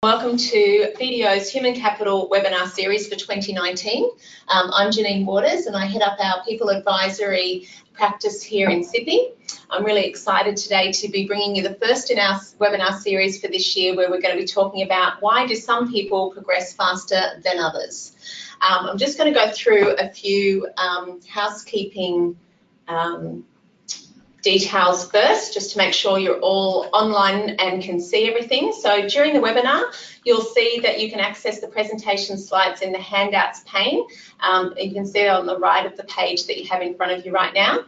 Welcome to BDO's Human Capital webinar series for 2019. I'm Janine Waters and I head up our People Advisory practice here in Sydney. I'm really excited today to be bringing you the first in our webinar series for this year, where we're going to be talking about why do some people progress faster than others. I'm just going to go through a few housekeeping details first, just to make sure you're all online and can see everything. So during the webinar, you'll see that you can access the presentation slides in the handouts pane. You can see it on the right of the page that you have in front of you right now.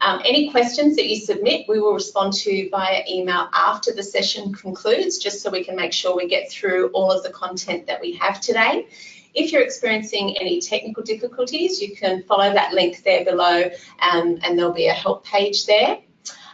Any questions that you submit, we will respond to via email after the session concludes, just so we can make sure we get through all of the content that we have today. If you're experiencing any technical difficulties, you can follow that link there below and there'll be a help page there.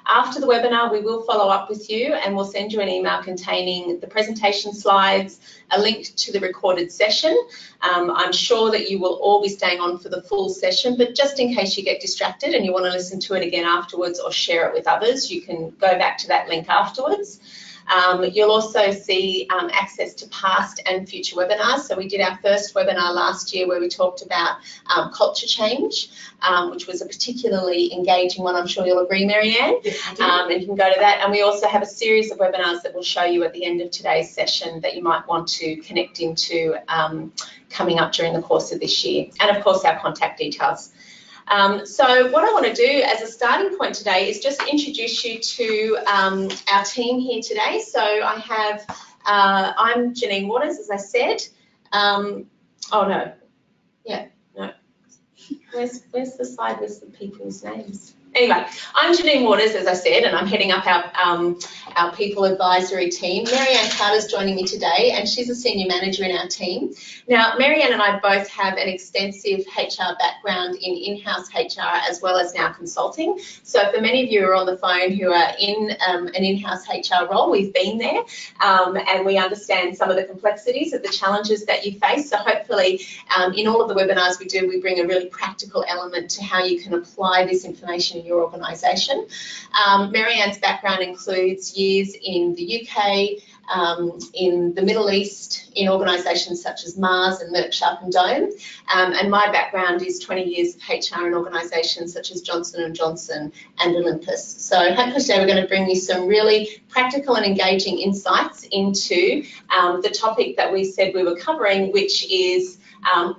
After the webinar, we will follow up with you and we'll send you an email containing the presentation slides, a link to the recorded session. I'm sure that you will all be staying on for the full session, but just in case you get distracted and you want to listen to it again afterwards or share it with others, you can go back to that link afterwards. You'll also see access to past and future webinars. So we did our first webinar last year where we talked about culture change, which was a particularly engaging one. I'm sure you'll agree, Marianne. Yes, and you can go to that. And we also have a series of webinars that we'll show you at the end of today's session that you might want to connect into coming up during the course of this year. And of course, our contact details. So what I want to do as a starting point today is just introduce you to our team here today. So I have, I'm Janine Waters, as I said. Oh no, yeah, no. Where's the slide with the people's names? Anyway, I'm Janine Waters, as I said, and I'm heading up our People Advisory team. Marianne Carter's joining me today, and she's a senior manager in our team. Now, Marianne and I both have an extensive HR background in-house HR as well as now consulting. So for many of you who are on the phone who are in an in-house HR role, we've been there, and we understand some of the complexities of the challenges that you face. So hopefully, in all of the webinars we do, we bring a really practical element to how you can apply this information in your organisation. Marianne's background includes years in the UK, in the Middle East, in organisations such as Mars and Merck Sharp and Dome, and my background is 20 years of HR in organisations such as Johnson & Johnson and Olympus. So hopefully today we're going to bring you some really practical and engaging insights into the topic that we said we were covering, which is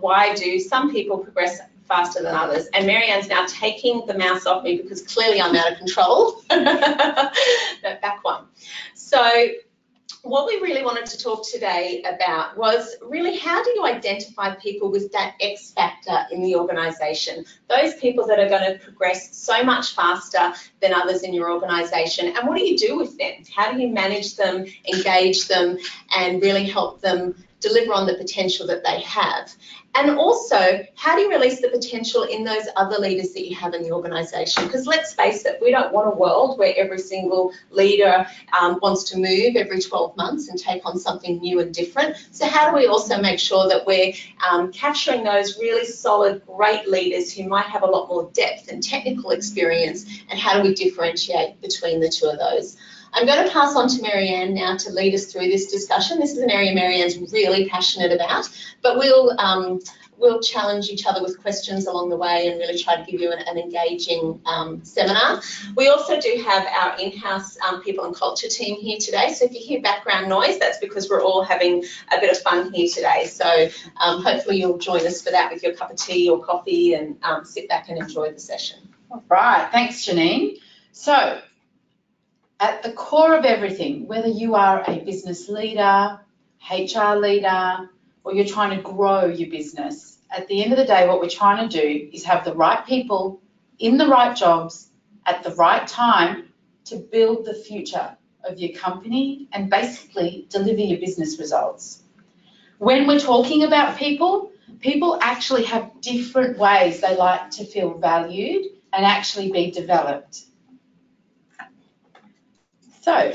why do some people progress faster than others. And Marianne's now taking the mouse off me because clearly I'm out of control. That back one. So what we really wanted to talk today about was really how do you identify people with that X factor in the organisation, those people that are going to progress so much faster than others in your organisation, and what do you do with them? How do you manage them, engage them, and really help them deliver on the potential that they have? And also, how do you release the potential in those other leaders that you have in the organisation? Because let's face it, we don't want a world where every single leader wants to move every 12 months and take on something new and different. So how do we also make sure that we're capturing those really solid, great leaders who might have a lot more depth and technical experience, and how do we differentiate between the two of those? I'm going to pass on to Marianne now to lead us through this discussion. This is an area Marianne's really passionate about, but we'll challenge each other with questions along the way and really try to give you an engaging seminar. We also do have our in-house people and culture team here today. So if you hear background noise, that's because we're all having a bit of fun here today. So hopefully you'll join us for that with your cup of tea or coffee and sit back and enjoy the session. All right, thanks, Janine. So, at the core of everything, whether you are a business leader, HR leader, or you're trying to grow your business, at the end of the day, what we're trying to do is have the right people in the right jobs at the right time to build the future of your company and basically deliver your business results. When we're talking about people, people actually have different ways they like to feel valued and actually be developed. So,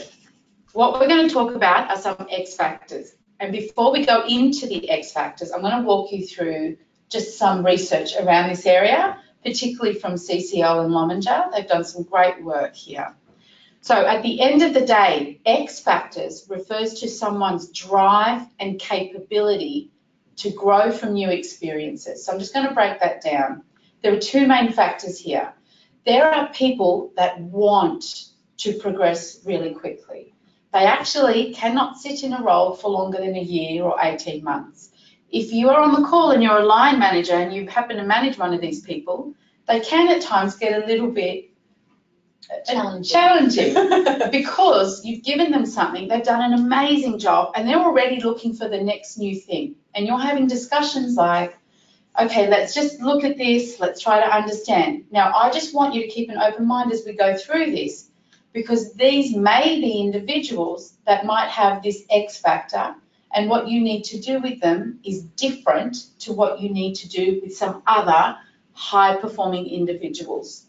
what we're going to talk about are some X factors. And before we go into the X factors, I'm going to walk you through just some research around this area, particularly from CCL and Lominger. They've done some great work here. So at the end of the day, XFactors refers to someone's drive and capability to grow from new experiences. So I'm just going to break that down. There are two main factors here. There are people that want to progress really quickly. They actually cannot sit in a role for longer than a year or 18 months. If you are on the call and you're a line manager and you happen to manage one of these people, they can at times get a little bit challenging because you've given them something, they've done an amazing job, and they're already looking for the next new thing. And you're having discussions like, okay, let's just look at this, let's try to understand. Now, I just want you to keep an open mind as we go through this, because these may be individuals that might have this X factor, and what you need to do with them is different to what you need to do with some other high-performing individuals.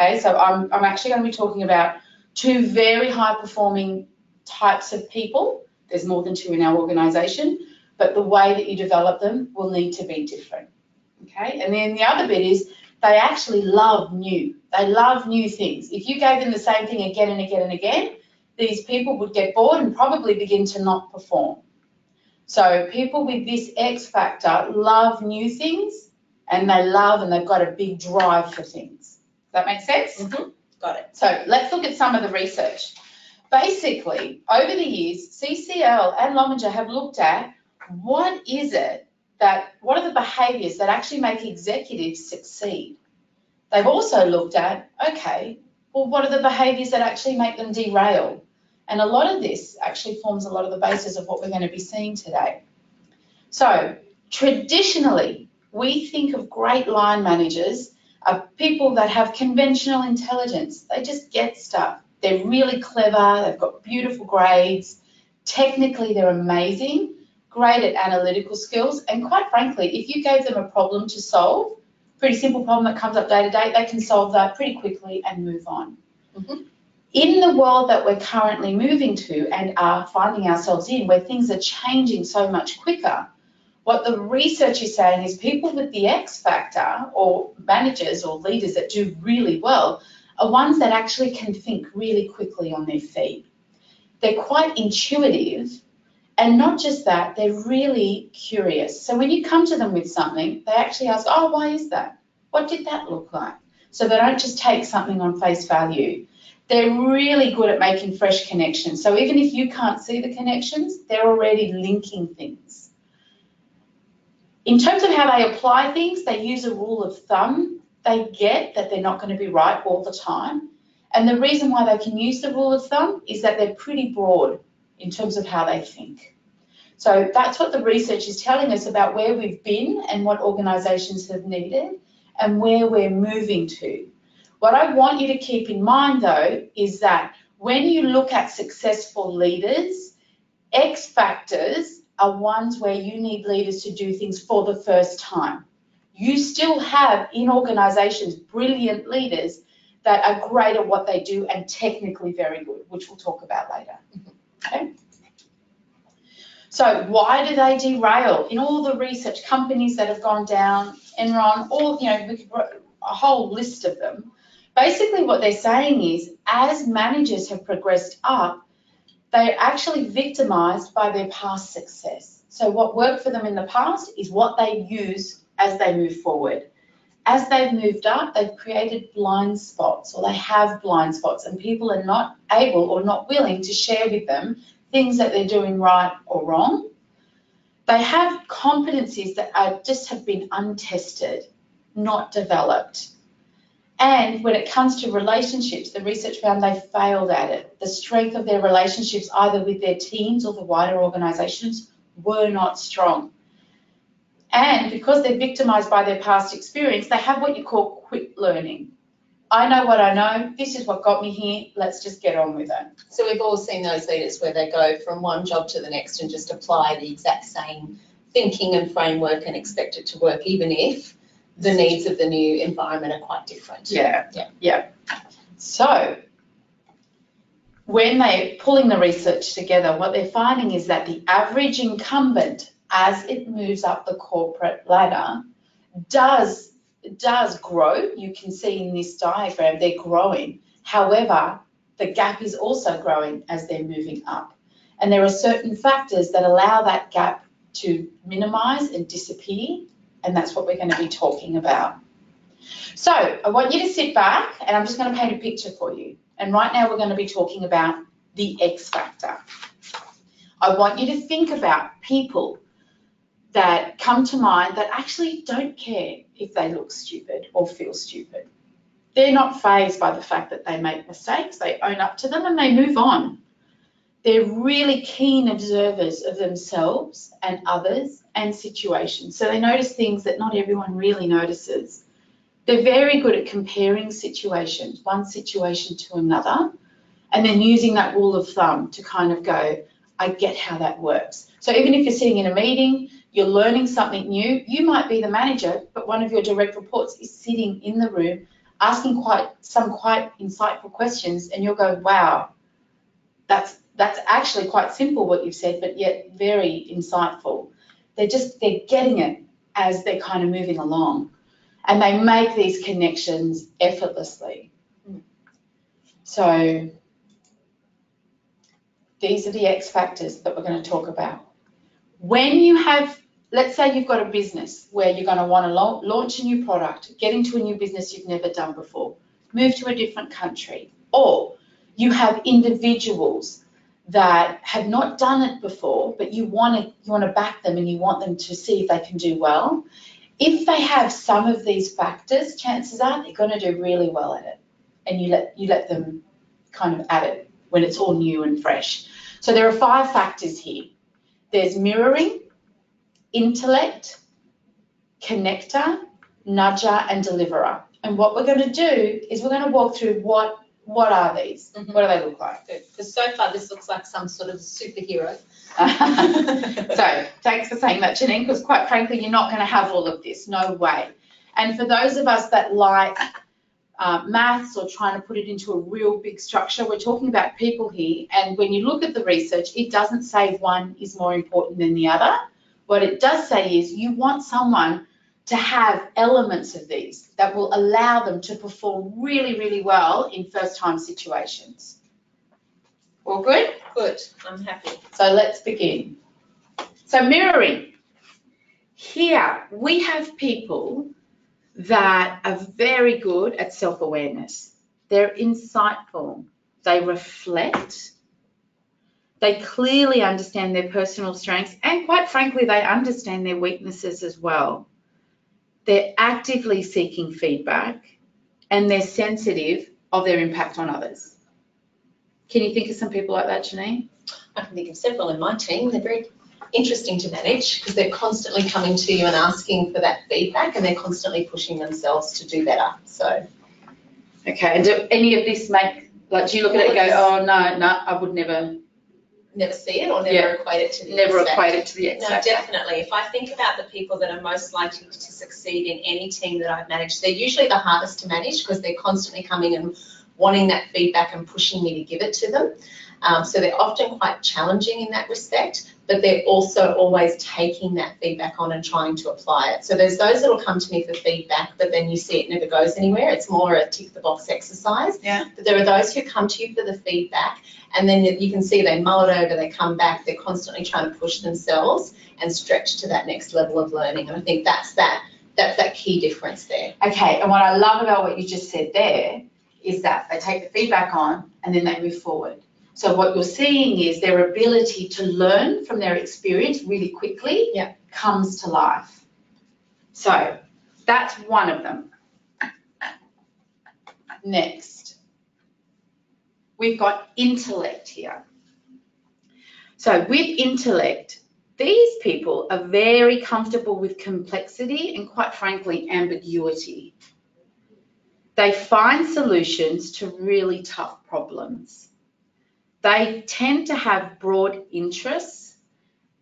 Okay, so I'm actually going to be talking about two very high-performing types of people. There's more than two in our organisation, but the way that you develop them will need to be different. Okay, and then the other bit is they actually love new. They love new things. If you gave them the same thing again and again and again, these people would get bored and probably begin to not perform. So people with this X factor love new things, and they've got a big drive for things. Does that make sense? Mm-hmm. Got it. So let's look at some of the research. Basically, over the years, CCL and Lominger have looked at what are the behaviours that actually make executives succeed. They've also looked at, okay, well, what are the behaviours that actually make them derail? And a lot of this actually forms a lot of the basis of what we're going to be seeing today. So traditionally, we think of great line managers are people that have conventional intelligence. They just get stuff. They're really clever, they've got beautiful grades, technically they're amazing, great at analytical skills, and quite frankly, if you gave them a problem to solve, pretty simple problem that comes up day to day, they can solve that pretty quickly and move on. Mm-hmm. In the world that we're currently moving to and are finding ourselves in, where things are changing so much quicker, what the research is saying is people with the X factor, or managers or leaders that do really well, are ones that actually can think really quickly on their feet. They're quite intuitive, and not just that, they're really curious. So when you come to them with something, they actually ask, oh, why is that? What did that look like? So they don't just take something on face value. They're really good at making fresh connections. So even if you can't see the connections, they're already linking things. In terms of how they apply things, they use a rule of thumb. They get that they're not going to be right all the time. And the reason why they can use the rule of thumb is that they're pretty broad in terms of how they think. So that's what the research is telling us about where we've been and what organisations have needed and where we're moving to. What I want you to keep in mind, though, is that when you look at successful leaders, X factors are ones where you need leaders to do things for the first time. You still have in organisations brilliant leaders that are great at what they do and technically very good, which we'll talk about later. Okay? So why do they derail? In all the research, companies that have gone down, Enron, all, we could put a whole list of them. Basically what they're saying is, as managers have progressed up, they're actually victimised by their past success. So what worked for them in the past is what they use as they move forward. As they've moved up, they've created blind spots, or they have blind spots, and people are not able or not willing to share with them things that they're doing right or wrong. They have competencies that have been untested, not developed. And when it comes to relationships, the research found they failed at it. The strength of their relationships, either with their teams or the wider organisations, were not strong. And because they're victimised by their past experience, they have what you call quit learning. I know what I know, this is what got me here, let's just get on with it. So we've all seen those leaders where they go from one job to the next and just apply the exact same thinking and framework and expect it to work, even if the needs of the new environment are quite different. Yeah. So when they're pulling the research together, what they're finding is that the average incumbent, as it moves up the corporate ladder, does grow. You can see in this diagram they're growing. However, the gap is also growing as they're moving up. And there are certain factors that allow that gap to minimise and disappear, and that's what we're going to be talking about. So I want you to sit back, and I'm just going to paint a picture for you. And right now we're going to be talking about the X factor. I want you to think about people that come to mind that actually don't care if they look stupid or feel stupid. They're not fazed by the fact that they make mistakes. They own up to them and they move on. They're really keen observers of themselves and others and situations. So they notice things that not everyone really notices. They're very good at comparing situations, one situation to another, and then using that rule of thumb to kind of go, I get how that works. So even if you're sitting in a meeting, you're learning something new, you might be the manager, but one of your direct reports is sitting in the room asking some quite insightful questions, and you'll go, wow, that's actually quite simple what you've said, but yet very insightful. They're getting it as they're kind of moving along, and they make these connections effortlessly. So these are the X factors that we're going to talk about. When you have, let's say you've got a business where you're going to want to launch a new product, get into a new business you've never done before, move to a different country, or you have individuals that have not done it before, but you want to back them and you want them to see if they can do well. If they have some of these factors, chances are they're going to do really well at it, and you let them kind of at it when it's all new and fresh. So there are 5 factors here. There's mirroring, intellect, connector, nudger, and deliverer. And what we're going to do is we're going to walk through what are these? Mm-hmm. What do they look like? Good. Because so far this looks like some sort of superhero. So thanks for saying that, Janine, because quite frankly, you're not going to have all of this. No way. And for those of us that like maths or trying to put it into a real big structure, we're talking about people here. And when you look at the research, it doesn't say one is more important than the other. What it does say is you want someone to have elements of these that will allow them to perform really, really well in first-time situations. All good? Good. I'm happy. So let's begin. So mirroring. Here we have people that are very good at self-awareness. They're insightful. They reflect. They clearly understand their personal strengths, and quite frankly, they understand their weaknesses as well. They're actively seeking feedback, and they're sensitive of their impact on others. Can you think of some people like that, Janine? I can think of several in my team. They're very interesting to manage because they're constantly coming to you and asking for that feedback, and they're constantly pushing themselves to do better. So, okay. And do any of this make, like, do you look at it and go, oh, no, I would never see it or never equate it to the X factor? No, definitely. If I think about the people that are most likely to succeed in any team that I've managed, they're usually the hardest to manage because they're constantly coming and wanting that feedback and pushing me to give it to them. So they're often quite challenging in that respect, but they're also always taking that feedback on and trying to apply it. So there's those that will come to me for feedback, but then you see it never goes anywhere. It's more a tick the box exercise. Yeah. But there are those who come to you for the feedback, and then you can see they mull it over, they come back, they're constantly trying to push themselves and stretch to that next level of learning. And I think that's that key difference there. Okay, and what I love about what you just said there is that they take the feedback on and then they move forward. So what you're seeing is their ability to learn from their experience really quickly comes to life. So that's one of them. Next, we've got intellect here. So with intellect, these people are very comfortable with complexity and, quite frankly, ambiguity. They find solutions to really tough problems. They tend to have broad interests,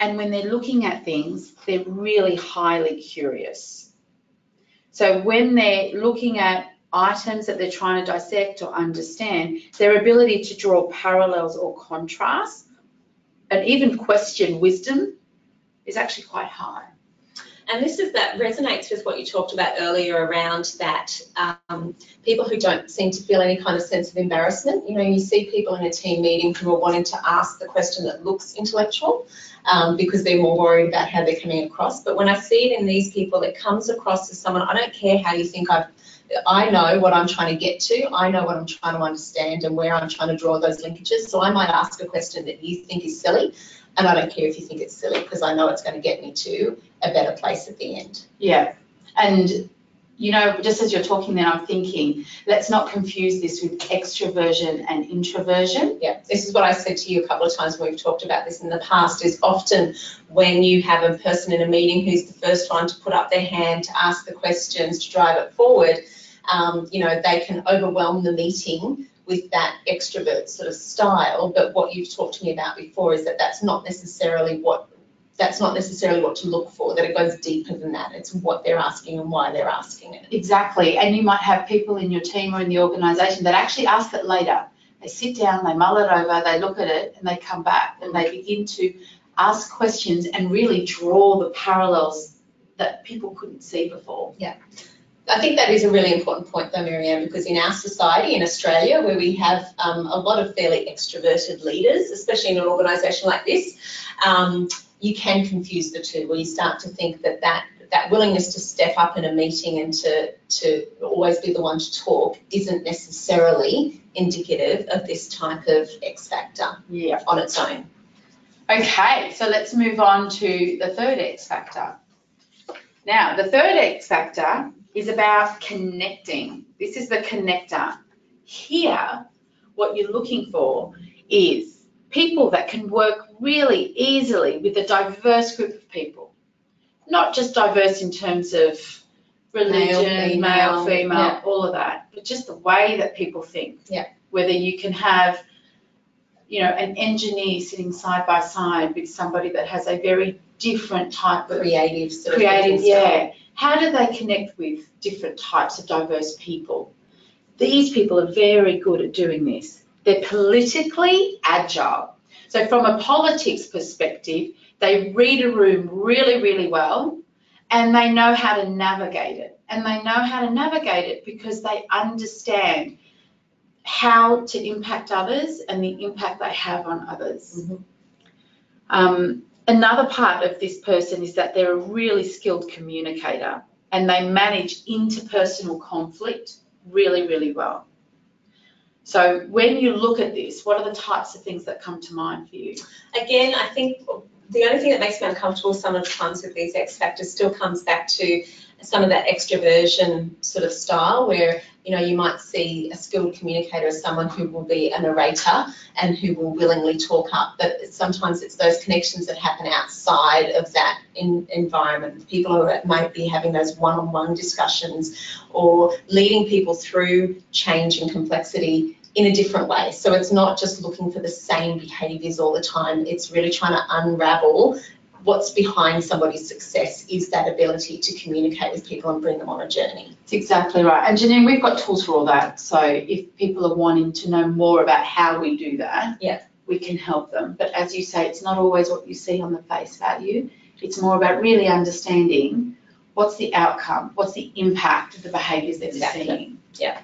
and when they're looking at things, they're really highly curious. So when they're looking at items that they're trying to dissect or understand, their ability to draw parallels or contrasts and even question wisdom is actually quite high. And that resonates with what you talked about earlier around that people who don't seem to feel any kind of sense of embarrassment. You know, you see people in a team meeting who are wanting to ask the question that looks intellectual because they're more worried about how they're coming across. But when I see it in these people, it comes across as someone, I don't care how you think I know what I'm trying to get to. I know what I'm trying to understand and where I'm trying to draw those linkages. So I might ask a question that you think is silly, and I don't care if you think it's silly because I know it's going to get me to a better place at the end. Yeah, and you know, just as you're talking there, I'm thinking, let's not confuse this with extroversion and introversion. Yeah, this is what I said to you a couple of times when we've talked about this in the past, is often when you have a person in a meeting who's the first one to put up their hand, to ask the questions, to drive it forward, you know, they can overwhelm the meeting with that extrovert sort of style. But what you've talked to me about before is that that's not necessarily what to look for, that it goes deeper than that. It's what they're asking and why they're asking it. Exactly, and you might have people in your team or in the organisation that actually ask it later. They sit down, they mull it over, they look at it, and they come back and they begin to ask questions and really draw the parallels that people couldn't see before. Yeah. I think that is a really important point though, Miriam, because in our society in Australia, where we have a lot of fairly extroverted leaders, especially in an organisation like this, you can confuse the two, where you start to think that willingness to step up in a meeting and to always be the one to talk isn't necessarily indicative of this type of X factor on its own. Okay, so let's move on to the third X factor. Now, the third X factor is about connecting. This is the connector. Here, what you're looking for is people that can work really easily with a diverse group of people. Not just diverse in terms of religion, male, female, all of that, but just the way that people think. Yeah. Whether you can have, you know, an engineer sitting side by side with somebody that has a very different type of creative yeah. How do they connect with different types of diverse people? These people are very good at doing this. They're politically agile. So from a politics perspective, they read a room really, really well, and they know how to navigate it. And they know how to navigate it because they understand how to impact others and the impact they have on others. Mm-hmm. Another part of this person is that they're a really skilled communicator and they manage interpersonal conflict really, really well. So when you look at this, what are the types of things that come to mind for you? Again, I think the only thing that makes me uncomfortable some of the times with these X factors still comes back to some of that extroversion sort of style, where, you know, you might see a skilled communicator as someone who will be a narrator and who will willingly talk up, but sometimes it's those connections that happen outside of that environment. People who might be having those one-on-one discussions or leading people through change and complexity in a different way. So it's not just looking for the same behaviours all the time. It's really trying to unravel what's behind somebody's success is that ability to communicate with people and bring them on a journey. That's exactly right. And Janine, we've got tools for all that. So if people are wanting to know more about how we do that, we can help them. But as you say, it's not always what you see on the face value. It's more about really understanding what's the outcome, what's the impact of the behaviours that you're seeing. Yeah.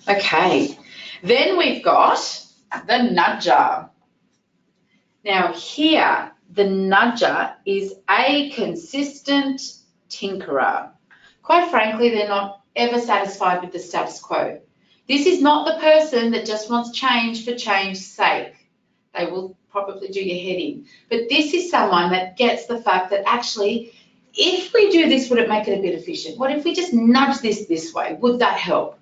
Okay. Then we've got the nudger. Now here, the nudger is a consistent tinkerer. Quite frankly, they're not ever satisfied with the status quo. This is not the person that just wants change for change's sake. They will probably do your head in. But this is someone that gets the fact that actually, if we do this, would it make it a bit efficient? What if we just nudge this way? Would that help?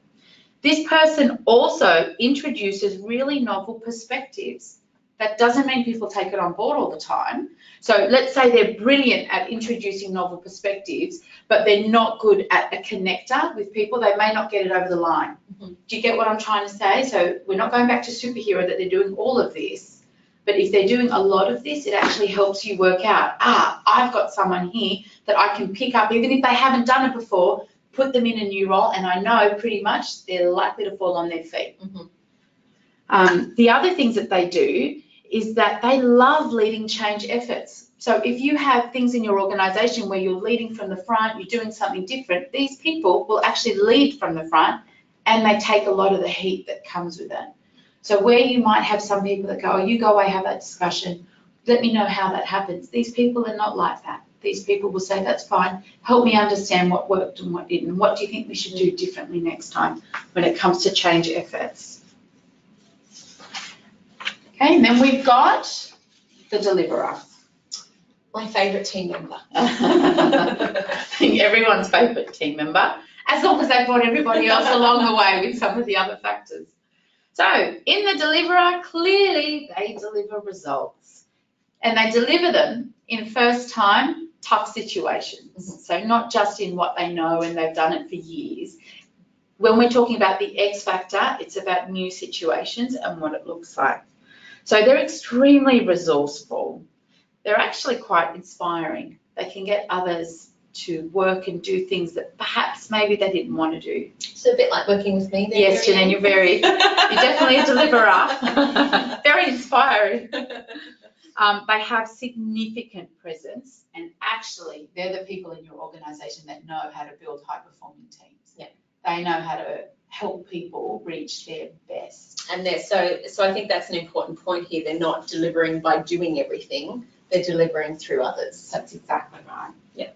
This person also introduces really novel perspectives. That doesn't mean people take it on board all the time. So let's say they're brilliant at introducing novel perspectives, but they're not good at a connector with people. They may not get it over the line. Mm-hmm. Do you get what I'm trying to say? So we're not going back to superhero that they're doing all of this, but if they're doing a lot of this, it actually helps you work out, I've got someone here that I can pick up, even if they haven't done it before, put them in a new role, and I know pretty much they're likely to fall on their feet. Mm-hmm. The other things that they do is that they love leading change efforts. So if you have things in your organization where you're leading from the front, you're doing something different, these people will actually lead from the front and they take a lot of the heat that comes with it. So where you might have some people that go, oh, you go away, have that discussion, let me know how that happens. These people are not like that. These people will say, that's fine, help me understand what worked and what didn't. What do you think we should do differently next time when it comes to change efforts? Okay, and then we've got the deliverer. My favourite team member. I think everyone's favourite team member, as long as they brought everybody else along the way with some of the other factors. So in the deliverer, clearly they deliver results, and they deliver them in first time tough situations. So not just in what they know and they've done it for years. When we're talking about the X factor, it's about new situations and what it looks like. So they're extremely resourceful. They're actually quite inspiring. They can get others to work and do things that perhaps maybe they didn't want to do. So a bit like working with me. Yes, Janine, you're definitely a deliverer. Very inspiring. They have significant presence, and actually they're the people in your organisation that know how to build high-performing teams. Yeah. They know how to help people reach their best. And so I think that's an important point here. They're not delivering by doing everything. They're delivering through others. That's exactly right. Yeah.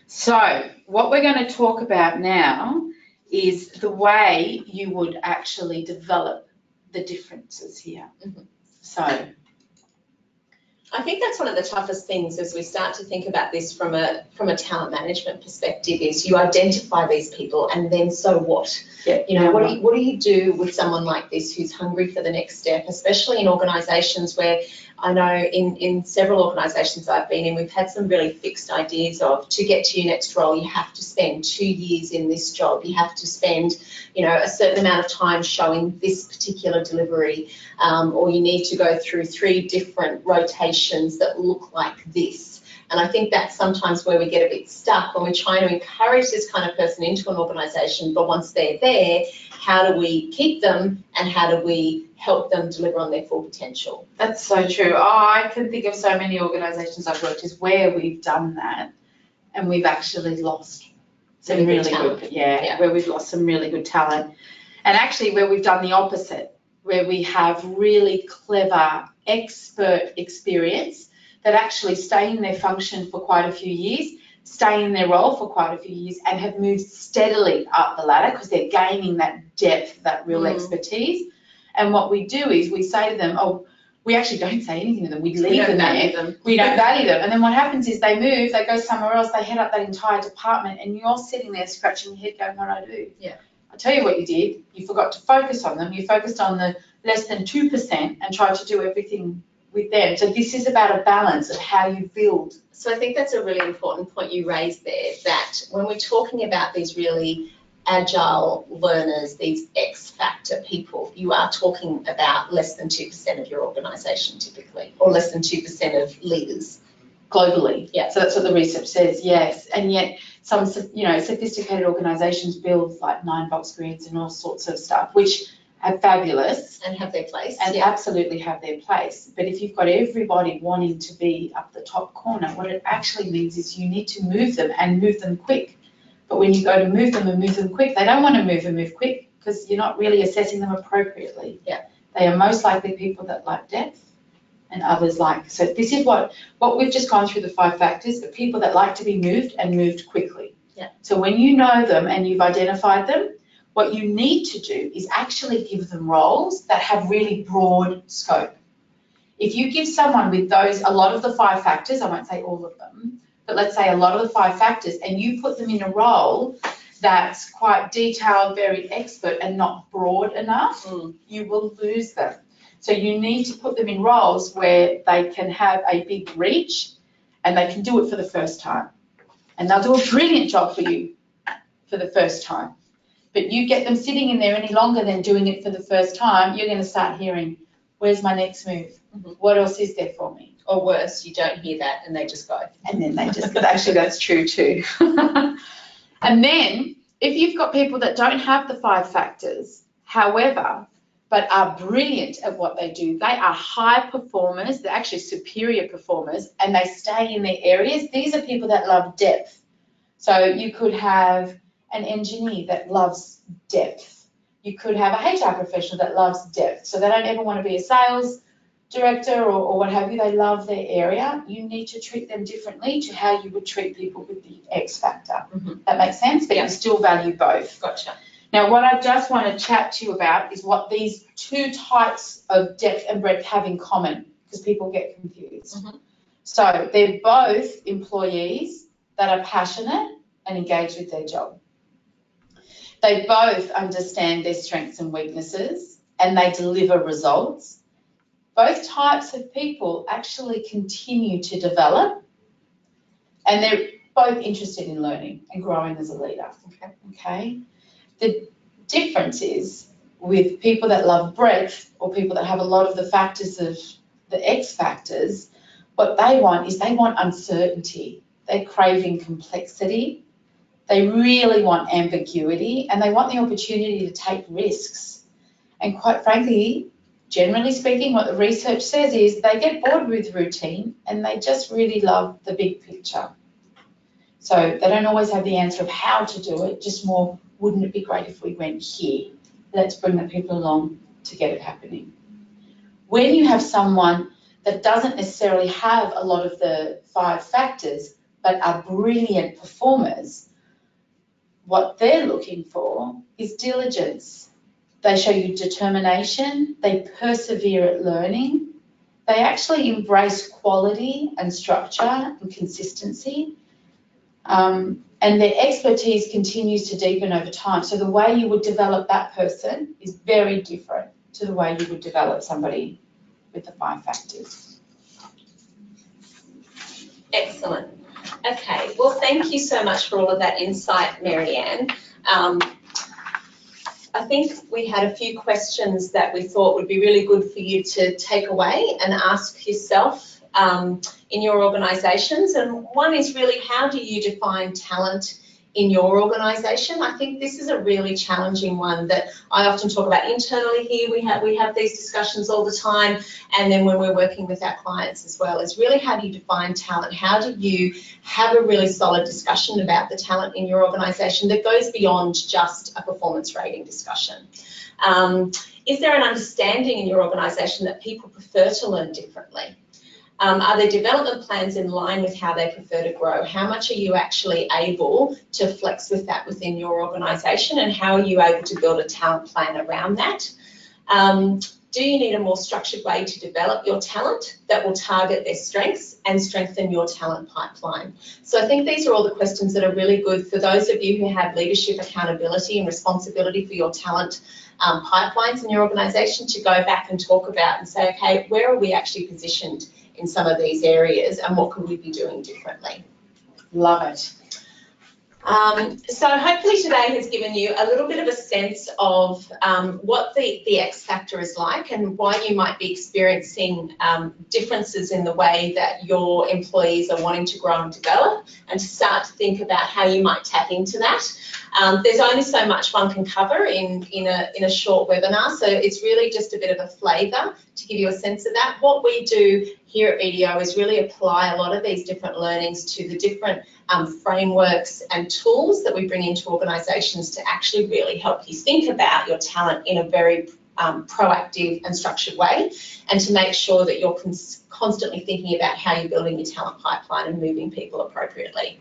So what we're going to talk about now is the way you would actually develop the differences here. Mm-hmm. So I think that's one of the toughest things as we start to think about this from a talent management perspective is you identify these people and then so what? Yeah. You know, what do you do with someone like this who's hungry for the next step, especially in organisations where I know in several organisations I've been in, we've had some really fixed ideas of to get to your next role, you have to spend 2 years in this job. You have to spend, you know, a certain amount of time showing this particular delivery, or you need to go through 3 different rotations that look like this. And I think that's sometimes where we get a bit stuck when we're trying to encourage this kind of person into an organisation, but once they're there, how do we keep them and how do we help them deliver on their full potential? That's so true. Oh, I can think of so many organisations I've worked with where we've done that and we've actually lost some really good, where we've lost some really good talent. And actually where we've done the opposite, where we have really clever expert experience that actually stay in their function for quite a few years, stay in their role for quite a few years and have moved steadily up the ladder because they're gaining that depth, that real expertise. And what we do is we say to them, oh, we actually don't say anything to them. We leave them there. We don't value them. And then what happens is they move, they go somewhere else, they head up that entire department and you're sitting there scratching your head going, what do I do? Yeah. I'll tell you what you did. You forgot to focus on them. You focused on the less than 2% and tried to do everything with them. So this is about a balance of how you build. So I think that's a really important point you raised there, that when we're talking about these really agile learners, these X factor people, you are talking about less than 2% of your organisation typically, or less than 2% of leaders. Globally. Yeah. So that's what the research says, yes. And yet some, sophisticated organisations build like 9-box grids and all sorts of stuff, which are fabulous. And have their place. And absolutely have their place. But if you've got everybody wanting to be up the top corner, what it actually means is you need to move them and move them quick. But when you go to move them and move them quick, they don't want to move and move quick because you're not really assessing them appropriately. Yeah. They are most likely people that like depth and others like. So this is what we've just gone through the 5 factors, the people that like to be moved and moved quickly. Yeah. So when you know them and you've identified them, what you need to do is actually give them roles that have really broad scope. If you give someone with those, a lot of the 5 factors, I won't say all of them, but let's say a lot of the 5 factors, and you put them in a role that's quite detailed, very expert and not broad enough, you will lose them. So you need to put them in roles where they can have a big reach and they can do it for the first time. And they'll do a brilliant job for you for the first time. But you get them sitting in there any longer than doing it for the first time, you're going to start hearing, where's my next move? What else is there for me? Or worse, you don't hear that and they just go. And then they just, actually that's true too. And then if you've got people that don't have the 5 factors, however, but are brilliant at what they do. They are high performers, they're actually superior performers, and they stay in their areas. These are people that love depth. So you could have an engineer that loves depth. You could have a HR professional that loves depth. So they don't ever want to be a sales director or what have you. They love their area. You need to treat them differently to how you would treat people with the X factor. That makes sense? But you still value both. Gotcha. Now, what I just want to chat to you about is what these two types of depth and breadth have in common, because people get confused. So they're both employees that are passionate and engaged with their job. They both understand their strengths and weaknesses, and they deliver results. Both types of people actually continue to develop, and they're both interested in learning and growing as a leader. Okay? The difference is with people that love breadth, or people that have a lot of the factors of the X factors, what they want is they want uncertainty. They're craving complexity. They really want ambiguity, and they want the opportunity to take risks. And quite frankly, generally speaking, what the research says is they get bored with routine and they just really love the big picture. So they don't always have the answer of how to do it, just more, wouldn't it be great if we went here? Let's bring the people along to get it happening. When you have someone that doesn't necessarily have a lot of the 5 factors, but are brilliant performers, what they're looking for is diligence. They show you determination, they persevere at learning, they actually embrace quality and structure and consistency, and their expertise continues to deepen over time. So the way you would develop that person is very different to the way you would develop somebody with the 5 factors. Excellent. Okay, well, thank you so much for all of that insight, Marianne. I think we had a few questions that we thought would be really good for you to take away and ask yourself in your organisations. And one is really, how do you define talent in your organisation? I think this is a really challenging one that I often talk about internally here. We have these discussions all the time, and then when we're working with our clients as well, is really, how do you define talent? How do you have a really solid discussion about the talent in your organisation that goes beyond just a performance rating discussion? Is there an understanding in your organisation that people prefer to learn differently? Are there development plans in line with how they prefer to grow? How much are you actually able to flex with that within your organisation, and how are you able to build a talent plan around that? Do you need a more structured way to develop your talent that will target their strengths and strengthen your talent pipeline? So I think these are all the questions that are really good for those of you who have leadership, accountability and responsibility for your talent pipelines in your organisation, to go back and talk about and say, okay, where are we actually positioned in some of these areas, and what could we be doing differently? Love it. So hopefully today has given you a little bit of a sense of what the X factor is like, and why you might be experiencing differences in the way that your employees are wanting to grow and develop, and to start to think about how you might tap into that. There's only so much one can cover in a short webinar, so it's really just a bit of a flavour to give you a sense of that. What we do here at BDO is really apply a lot of these different learnings to the different frameworks and tools that we bring into organisations to actually really help you think about your talent in a very proactive and structured way, and to make sure that you're constantly thinking about how you're building your talent pipeline and moving people appropriately.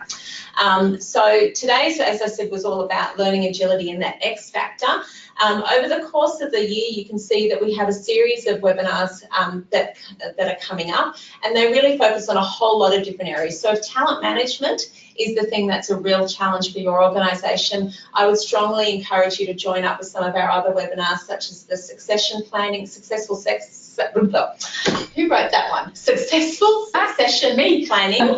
So today, so as I said, was all about learning agility and that X factor. Over the course of the year, you can see that we have a series of webinars that are coming up, and they really focus on a whole lot of different areas. So if talent management is the thing that's a real challenge for your organisation, I would strongly encourage you to join up with some of our other webinars, such as the succession planning, who wrote that one? Successful succession planning,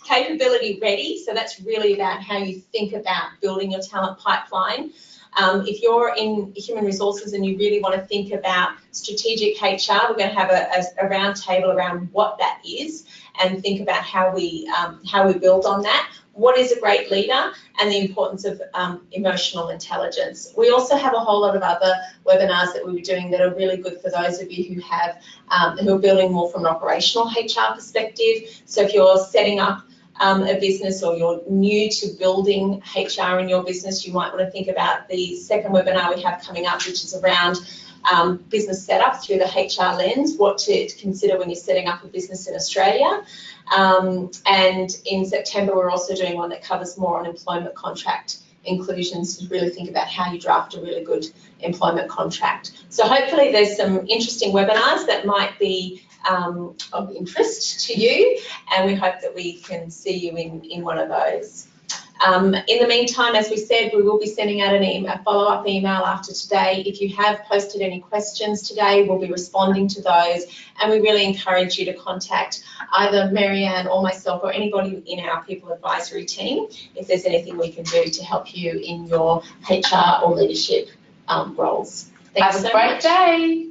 capability ready. So that's really about how you think about building your talent pipeline. If you're in human resources and you really want to think about strategic HR, we're going to have a round table around what that is, and think about how we build on that. What is a great leader, and the importance of emotional intelligence. We also have a whole lot of other webinars that we'll be doing that are really good for those of you who are building more from an operational HR perspective. So if you're setting up a business, or you're new to building HR in your business, you might want to think about the second webinar we have coming up, which is around business setup through the HR lens, what to consider when you're setting up a business in Australia. And in September, we're also doing one that covers more on employment contract inclusions, to really think about how you draft a really good employment contract. So hopefully there's some interesting webinars that might be of interest to you, and we hope that we can see you in one of those. In the meantime, as we said, we will be sending out a follow-up email after today. If you have posted any questions today, we'll be responding to those, and we really encourage you to contact either Marianne or myself or anybody in our people advisory team if there's anything we can do to help you in your HR or leadership roles. Thanks so much. Have a great day.